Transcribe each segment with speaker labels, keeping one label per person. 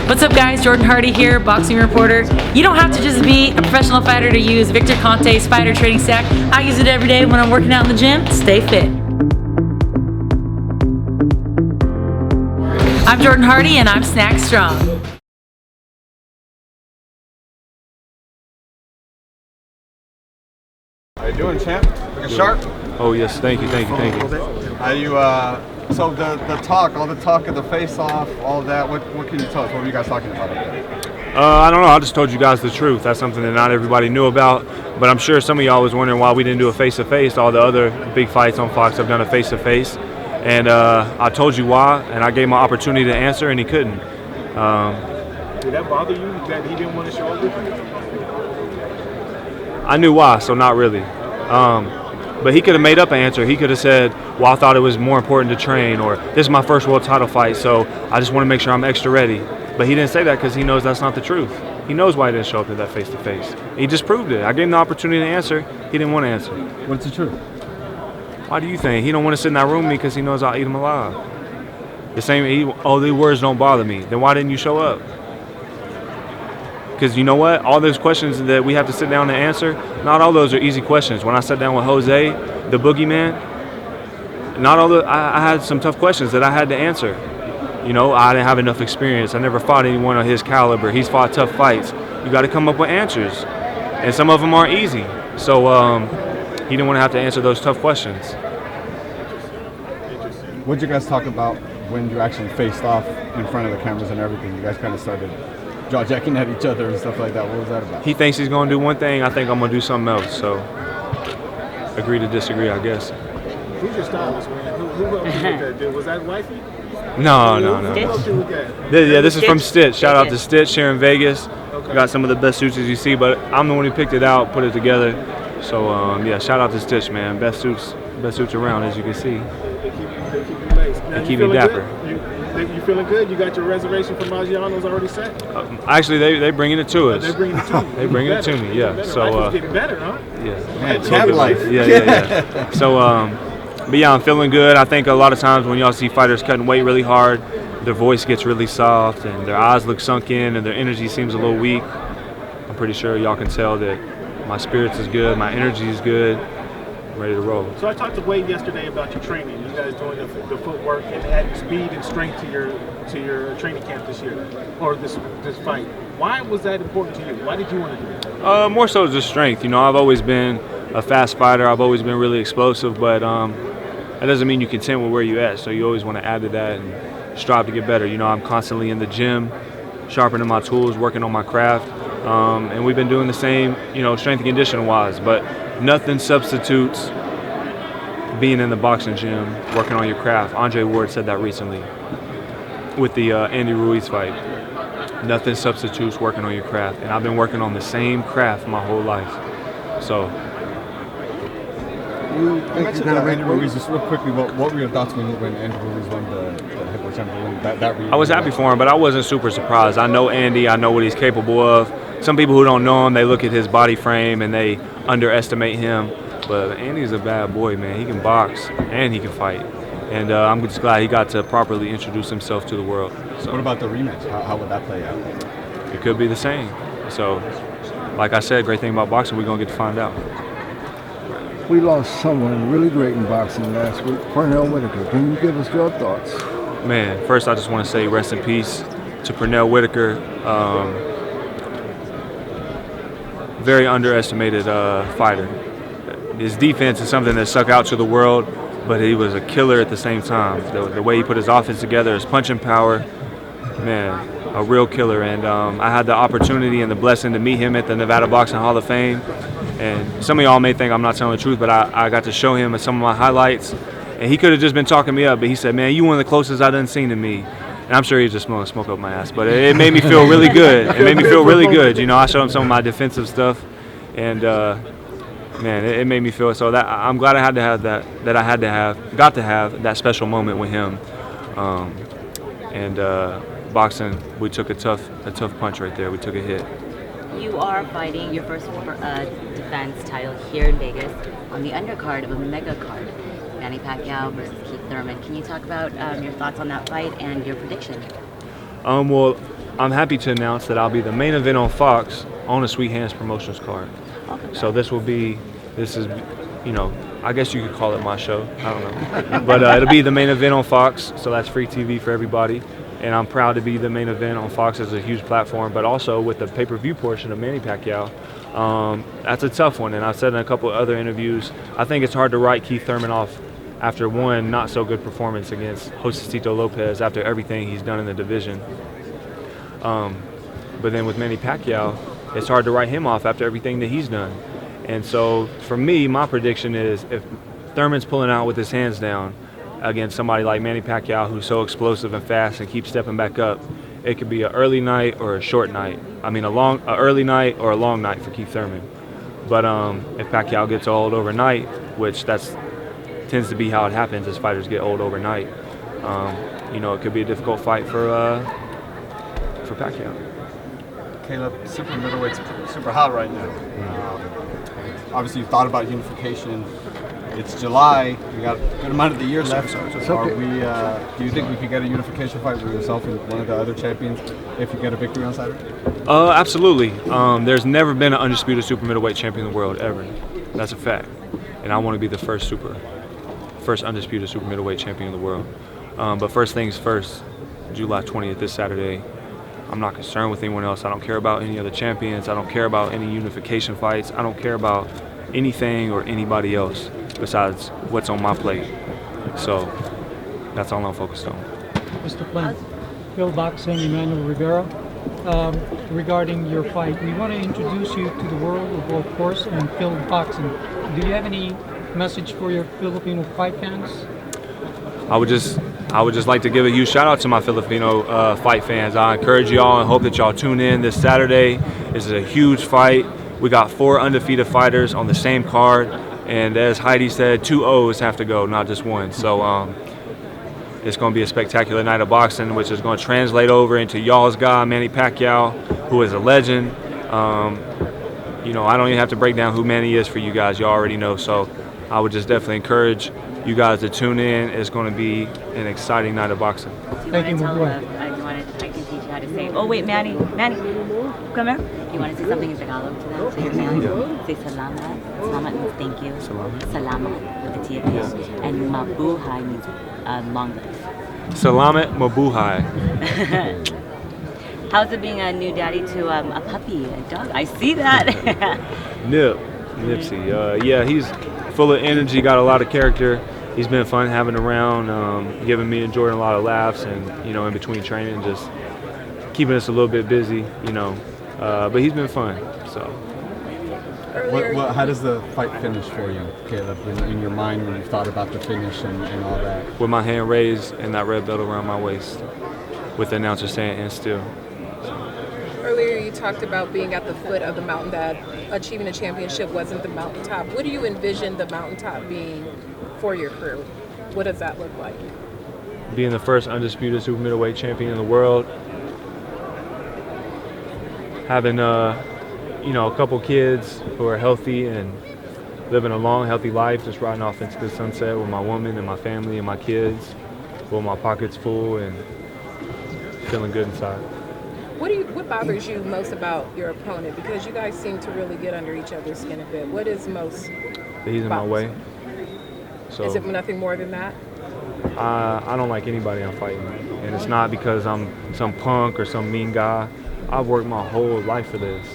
Speaker 1: What's up guys, Jordan Hardy here, boxing reporter. You don't have to just be a professional fighter to use Victor Conte's Fighter Training Stack. I use it every day when I'm working out in the gym to stay fit. I'm Jordan Hardy and I'm snack strong.
Speaker 2: How you doing, champ? Looking sharp?
Speaker 3: Oh yes, thank you.
Speaker 2: Are you, so the talk, all the talk of the face-off, all that, what can you tell us? What were you guys talking about up there?
Speaker 3: I don't know, I just told you guys the truth. That's something that not everybody knew about, but I'm sure some of y'all was wondering why we didn't do a face-to-face. All the other big fights on Fox have done a face-to-face, and I told you why, and I gave him an opportunity to answer, and he couldn't.
Speaker 4: Did that bother you that he didn't want to show up with you?
Speaker 3: I knew why, so not really. But he could have made up an answer. He could have said, well, I thought it was more important to train, or this is my first world title fight, so I just want to make sure I'm extra ready. But he didn't say that because he knows that's not the truth. He knows why he didn't show up to that face-to-face. He just proved it. I gave him the opportunity to answer. He didn't want to answer.
Speaker 2: What's the truth?
Speaker 3: Why do you think? He don't want to sit in that room with me because he knows I'll eat him alive. The same, the words don't bother me. Then why didn't you show up? Because you know what? All those questions that we have to sit down and answer, not all those are easy questions. When I sat down with Jose, the boogeyman, I had some tough questions that I had to answer. You know, I didn't have enough experience. I never fought anyone of his caliber. He's fought tough fights. You got to come up with answers, and some of them aren't easy. So he didn't want to have to answer those tough questions.
Speaker 2: What did you guys talk about when you actually faced off in front of the cameras and everything? You guys kind of started jaw-jacking at each other and stuff like that. What was that about?
Speaker 3: He thinks he's going to do one thing. I think I'm going to do something else. So agree to disagree, I guess.
Speaker 4: Who's your stylist, man? Who helped you with that, dude? Was that wifey?
Speaker 3: No.
Speaker 4: Who helped you with that?
Speaker 3: This is from Stitch. Shout out to Stitch here in Vegas. Okay. Got some of the best suits as you see, but I'm the one who picked it out, put it together. So yeah, shout out to Stitch, man. Best suits around, as you can see.
Speaker 4: They keep you laced.
Speaker 3: They keep me dapper.
Speaker 4: You feeling good? You got your reservation for Maggiano's already set?
Speaker 3: Actually, they bringing it to us.
Speaker 4: They're bringing it to you.
Speaker 3: They bringing it to me, yeah. So
Speaker 4: life is getting better, huh?
Speaker 3: Yeah.
Speaker 2: Man, champ life.
Speaker 3: Yeah. So but yeah, I'm feeling good. I think a lot of times when y'all see fighters cutting weight really hard, their voice gets really soft and their eyes look sunk in and their energy seems a little weak. I'm pretty sure y'all can tell that my spirits is good, my energy is good. I'm ready to roll.
Speaker 4: So I talked to Wade yesterday about your training. You guys doing the footwork and adding speed and strength to your training camp this year, or this fight. Why was that important to you? Why did you want to do that?
Speaker 3: More so just strength. You know, I've always been a fast fighter. I've always been really explosive, but that doesn't mean you're content with where you're at. So you always want to add to that and strive to get better. You know, I'm constantly in the gym, sharpening my tools, working on my craft, and we've been doing the same, you know, strength and conditioning wise, but nothing substitutes being in the boxing gym, working on your craft. Andre Ward said that recently with the Andy Ruiz fight. Nothing substitutes working on your craft, and I've been working on the same craft my whole life. So.
Speaker 2: You mentioned Andy Ruiz, just real quickly, what were your thoughts when Andy Ruiz won the heavyweight championship?
Speaker 3: I was happy for him, but I wasn't super surprised. I know Andy, I know what he's capable of. Some people who don't know him, they look at his body frame and they underestimate him. But Andy's a bad boy, man. He can box and he can fight. And I'm just glad he got to properly introduce himself to the world. So,
Speaker 2: what about the rematch? How would that play out?
Speaker 3: It could be the same. So, like I said, great thing about boxing, we're going to get to find out.
Speaker 5: We lost someone really great in boxing last week, Pernell Whitaker. Can you give us your thoughts?
Speaker 3: Man, first I just want to say rest in peace to Pernell Whitaker. Very underestimated fighter. His defense is something that stuck out to the world, but he was a killer at the same time. The way he put his offense together, his punching power, man, a real killer. And I had the opportunity and the blessing to meet him at the Nevada Boxing Hall of Fame. And some of y'all may think I'm not telling the truth, but I got to show him some of my highlights. And he could have just been talking me up, but he said, man, you one of the closest I done seen to me. And I'm sure he's just blowing smoke up my ass, but it made me feel really good. It made me feel really good. You know, I showed him some of my defensive stuff, and man, it made me feel so. That I'm glad I had to have that. Got to have that special moment with him. Boxing, we took a tough punch right there. We took a hit.
Speaker 6: You are fighting your first defense title here in Vegas on the undercard of a mega card. Manny Pacquiao versus Keith Thurman. Can you talk about your thoughts on that fight and your prediction?
Speaker 3: Well, I'm happy to announce that I'll be the main event on Fox on a Sweet Hands Promotions card. So this is, you know, I guess you could call it my show. I don't know. But it'll be the main event on Fox, so that's free TV for everybody. And I'm proud to be the main event on Fox as a huge platform, but also with the pay-per-view portion of Manny Pacquiao. That's a tough one, and I've said in a couple of other interviews, I think it's hard to write Keith Thurman off after one not-so-good performance against Josecito Lopez after everything he's done in the division. But then with Manny Pacquiao, it's hard to write him off after everything that he's done. And so for me, my prediction is if Thurman's pulling out with his hands down against somebody like Manny Pacquiao, who's so explosive and fast and keeps stepping back up, it could be an early night or a short night. I mean, a early night or a long night for Keith Thurman. But if Pacquiao gets old overnight, which tends to be how it happens as fighters get old overnight, you know, it could be a difficult fight for Pacquiao.
Speaker 2: Caleb, super middleweight's super hot right now. Obviously, you've thought about unification. It's July. We got a good amount of the year left. Do you think we could get a unification fight with yourself and one of the other champions if you get a victory on Saturday?
Speaker 3: Absolutely. There's never been an undisputed super middleweight champion in the world ever. That's a fact. And I want to be the first undisputed super middleweight champion in the world. But first things first, July 20th, this Saturday. I'm not concerned with anyone else. I don't care about any other champions. I don't care about any unification fights. I don't care about anything or anybody else besides what's on my plate. So that's all I'm focused on.
Speaker 7: Mr. Flynn, Phil Boxing, Emmanuel Rivera. Regarding your fight, we want to introduce you to the world of both horse and Phil Boxing. Do you have any message for your Filipino fight fans?
Speaker 3: I would just like to give a huge shout out to my Filipino fight fans. I encourage y'all and hope that y'all tune in this Saturday. This is a huge fight. We got 4 undefeated fighters on the same card, and as Heidi said, 2 O's have to go, not just one. So it's going to be a spectacular night of boxing, which is going to translate over into y'all's guy, Manny Pacquiao, who is a legend. You know, I don't even have to break down who Manny is for you guys. You already know. So I would just definitely encourage you guys to tune in. It's going to be an exciting night of boxing.
Speaker 6: I can teach you how to say, oh wait, Manny, come here. You want to say something in Tagalog to them, to your family? Say salamat. Salamat means thank you. Salamat with the T at the end. And mabuhay means long life.
Speaker 3: Salamat mabuhay.
Speaker 6: How's it being a new daddy to a puppy, a dog? I see that.
Speaker 3: Nipsey. Yeah, he's full of energy, got a lot of character. He's been fun having around, giving me and Jordan a lot of laughs, and you know, in between training, just keeping us a little bit busy, you know. But he's been fun. So.
Speaker 2: How does the fight finish for you, Caleb, in your mind when you thought about the finish and all that?
Speaker 3: With my hand raised and that red belt around my waist, with the announcer saying "and still."
Speaker 8: Earlier you talked about being at the foot of the mountain, that achieving a championship wasn't the mountaintop. What do you envision the mountaintop being for your crew? What does that look like?
Speaker 3: Being the first undisputed super middleweight champion in the world. Having you know, a couple kids who are healthy and living a long, healthy life, just riding off into the sunset with my woman and my family and my kids, with my pockets full and feeling good inside.
Speaker 8: What bothers you most about your opponent? Because you guys seem to really get under each other's skin a bit. What is most
Speaker 3: that he's in my way. So
Speaker 8: is it nothing more than that?
Speaker 3: I don't like anybody I'm fighting, and it's not because I'm some punk or some mean guy. I've worked my whole life for this.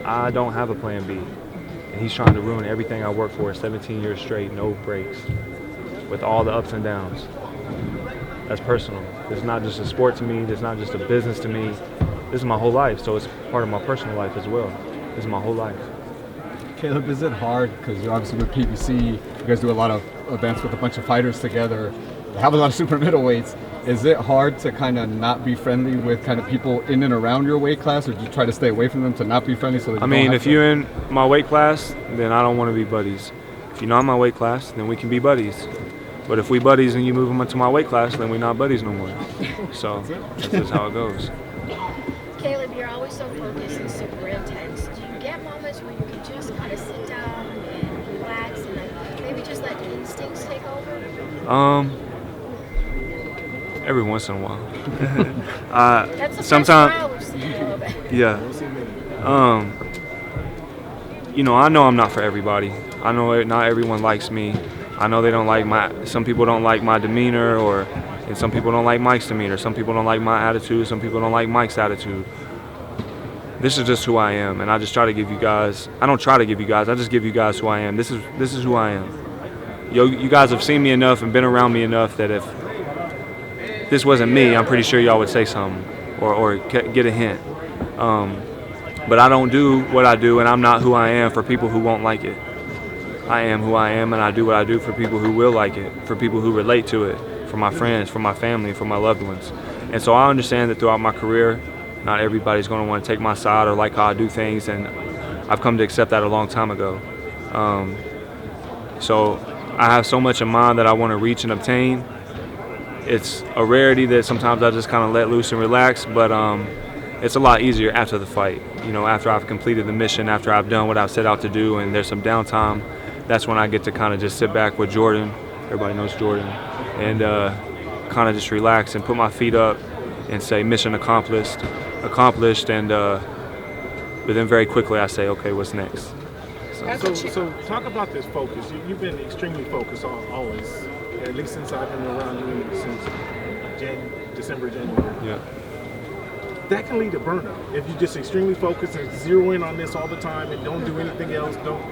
Speaker 3: I don't have a plan B, and he's trying to ruin everything I worked for 17 years straight, no breaks, with all the ups and downs. That's personal. It's not just a sport to me. It's not just a business to me. This is my whole life, so it's part of my personal life as well. This is my whole life.
Speaker 2: Caleb, is it hard, because you're obviously with PBC, you guys do a lot of events with a bunch of fighters together, have a lot of super middleweights. Is it hard to kind of not be friendly with kind of people in and around your weight class, or do you try to stay away from them to not be friendly? So that
Speaker 3: if you're in my weight class, then I don't want to be buddies. If you're not in my weight class, then we can be buddies. But if we buddies and you move them into my weight class, then we're not buddies no more. So that's just how it goes.
Speaker 9: Caleb, you're always so focused and super intense. Do you get moments where you can just kind of sit down and relax and maybe just let instincts take over?
Speaker 3: Every once in a while.
Speaker 9: That's the
Speaker 3: Sometimes,
Speaker 9: first trial we've seen a little bit.
Speaker 3: yeah. You know, I know I'm not for everybody. I know not everyone likes me. I know they don't like some people don't like my demeanor, and some people don't like Mike's demeanor. Some people don't like my attitude. Some people don't like Mike's attitude. This is just who I am, and I just try to give you guys. I don't try to give you guys. I just give you guys who I am. This is who I am. You guys have seen me enough and been around me enough that if this wasn't me, I'm pretty sure y'all would say something or get a hint. But I don't do what I do, and I'm not who I am for people who won't like it. I am who I am, and I do what I do for people who will like it, for people who relate to it, for my friends, for my family, for my loved ones. And so I understand that throughout my career, not everybody's going to want to take my side or like how I do things, and I've come to accept that a long time ago. So I have so much in mind that I want to reach and obtain. It's a rarity that sometimes I just kind of let loose and relax, but it's a lot easier after the fight. You know, after I've completed the mission, after I've done what I've set out to do, and there's some downtime, that's when I get to kind of just sit back with Jordan. Everybody knows Jordan. And kind of just relax and put my feet up and say mission accomplished, and but then very quickly I say, okay, what's next?
Speaker 4: So talk about this focus. You've been extremely focused always, at least since I've been around you since December, January.
Speaker 3: Yeah.
Speaker 4: That can lead to burnout if you just extremely focus and zero in on this all the time and don't do anything else. Don't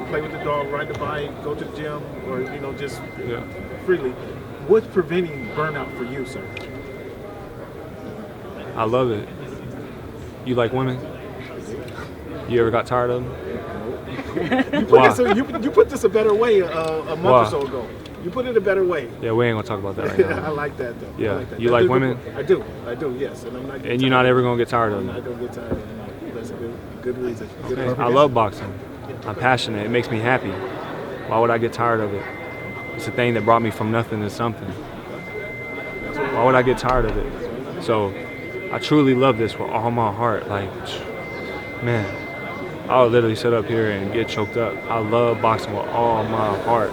Speaker 4: play with the dog, ride the bike, go to the gym, or just freely. What's preventing burnout for you, sir?
Speaker 3: I love it. You like women? You ever got tired of them?
Speaker 4: You put this a better way a month or so ago. You put it a better way.
Speaker 3: Yeah, we ain't gonna talk about that right now.
Speaker 4: I like that though.
Speaker 3: Yeah,
Speaker 4: like that.
Speaker 3: you like women?
Speaker 4: I do, yes. And I'm not.
Speaker 3: And you're not ever gonna get tired of them.
Speaker 4: I don't get tired of them. That's a good reason. Good
Speaker 3: Okay. I love boxing. I'm passionate. It makes me happy. Why would I get tired of it? It's a thing that brought me from nothing to something. Why would I get tired of it? So I truly love this with all my heart. Like, man, I'll literally sit up here and get choked up. I love boxing with all my heart.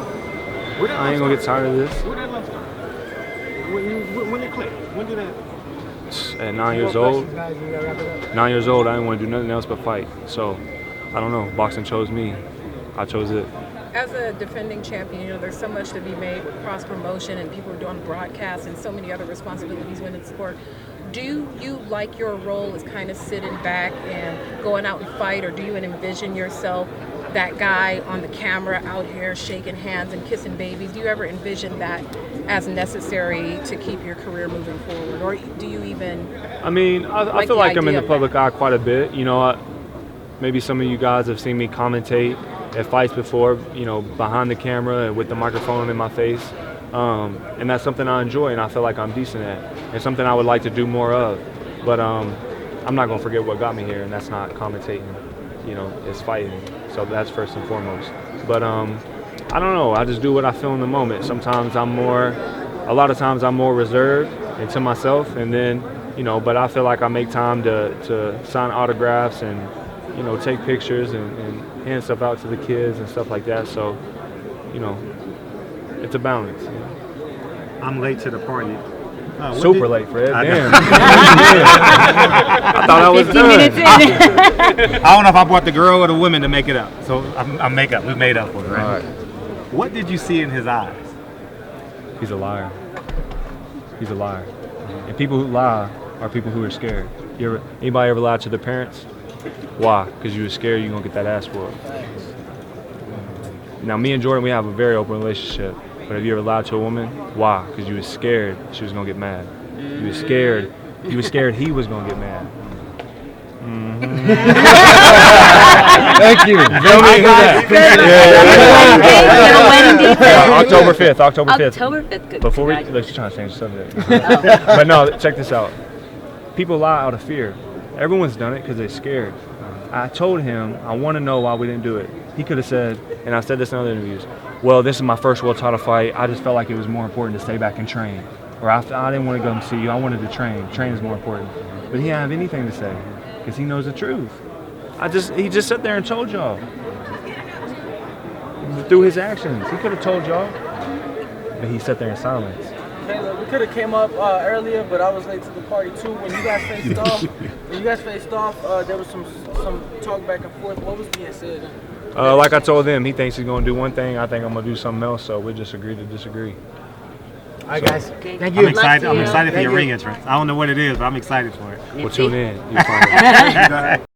Speaker 3: I ain't gonna get tired of this.
Speaker 4: Where did that start? When it clicked? When did that?
Speaker 3: At 9 years old. 9 years old, I didn't want to do nothing else but fight. So, I don't know. Boxing chose me. I chose it.
Speaker 8: As a defending champion, there's so much to be made with cross promotion and people doing broadcasts and so many other responsibilities within the sport. Do you like your role as kind of sitting back and going out and fight, or do you envision yourself that guy on the camera out here shaking hands and kissing babies? Do you ever envision that as necessary to keep your career moving forward, or do you even?
Speaker 3: I mean, I feel like I'm in the public eye quite a bit. Maybe some of you guys have seen me commentate at fights before, behind the camera and with the microphone in my face. And that's something I enjoy and I feel like I'm decent at. It's something I would like to do more of. But I'm not going to forget what got me here, and that's not commentating. It's fighting. So that's first and foremost. But I don't know. I just do what I feel in the moment. Sometimes a lot of times I'm more reserved and to myself. And then, but I feel like I make time to sign autographs and, take pictures and hand stuff out to the kids and stuff like that. So, it's a balance.
Speaker 10: I'm late to the party.
Speaker 3: Super late, Fred. Damn. I thought I was
Speaker 6: 15
Speaker 3: done.
Speaker 6: minutes in.
Speaker 10: I don't know if I brought the girl or the women to make it up. So we made up for it, right?
Speaker 3: All right.
Speaker 10: What did you see in his eyes?
Speaker 3: He's a liar. He's a liar. And people who lie are people who are scared. Anybody ever lied to their parents? Why? Because you were scared you're going to get that ass whooped. Now, me and Jordan, we have a very open relationship. But have you ever lied to a woman? Why? Because you were scared she was going to get mad. You were scared he was going to get mad. Mm-hmm. Thank you. October 5th.
Speaker 6: October 5th. Good.
Speaker 3: Before let's try to change the subject. But no, check this out. People lie out of fear. Everyone's done it because they're scared. I told him I want to know why we didn't do it. He could have said, and I said this in other interviews, well, this is my first world title fight. I just felt like it was more important to stay back and train. Or I didn't want to go and see you. I wanted to train. Train is more important. But he didn't have anything to say because he knows the truth. He just sat there and told y'all. Through his actions. He could have told y'all. But he sat there in silence.
Speaker 11: Caleb, we could have came up earlier, but I was late to the party too. When you guys faced off, there was some talk back and forth. What was being said?
Speaker 3: Like I told him, he thinks he's going to do one thing. I think I'm going to do something else. So we just agreed to disagree.
Speaker 11: All right, guys.
Speaker 6: Okay.
Speaker 11: Thank you.
Speaker 10: I'm excited for your ring entrance. I don't know what it is, but I'm excited for it.
Speaker 3: We'll tune in. You'll find out.